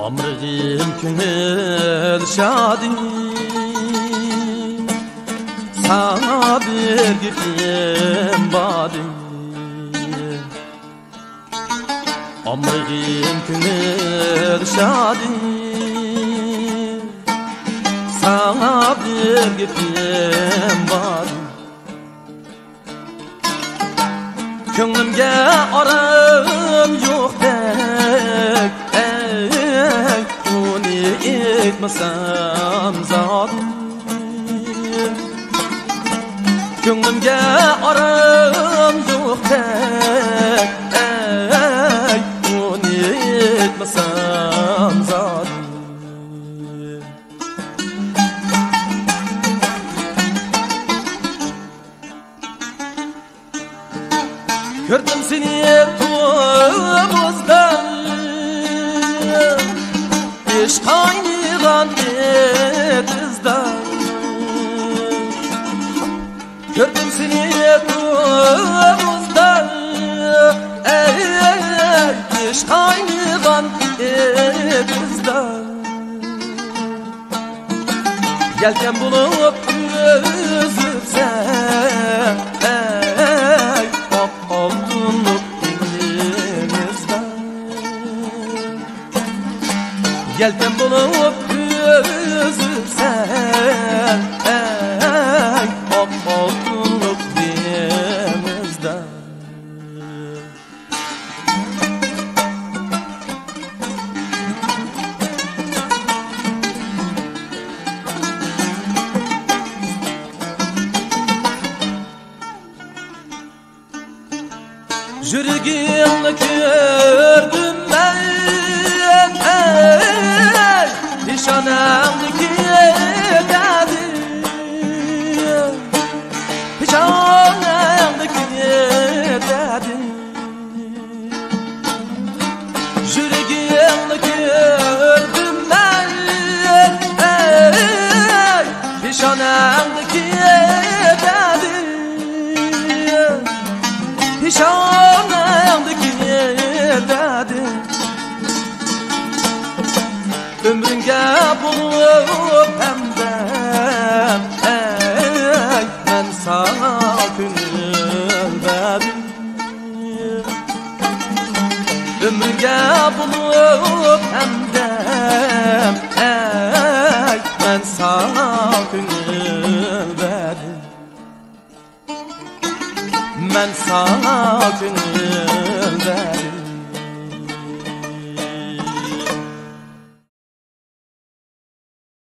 Amrığım künül şadi sana bir girdim badim. Amrığım künül şadi sana bir girdim badim. Könlümge aram yok dek bunu etmesem zaten. Könlümge aram yok dek bunu etmesem zaten. Gördüm seni tuğumuzdan, iş kaynayan etizden. Gördüm seni tuğumuzdan, iş kaynayan etizden. Yelken bulup üzülsen, yelken bulup üzülsen, ok olgunluk denizden. Jürgimle gördüm ben, pişanamdaki dedi, pişanamdaki dedi. Jürgimle gördüm ben, pişanamdaki dedi, pişanamdaki dedi. Ömrünge bulup hemden, ben sana könül verdim. Ömrünge bulup hemden, ben sana könül verdim. Ben sana könül verdim.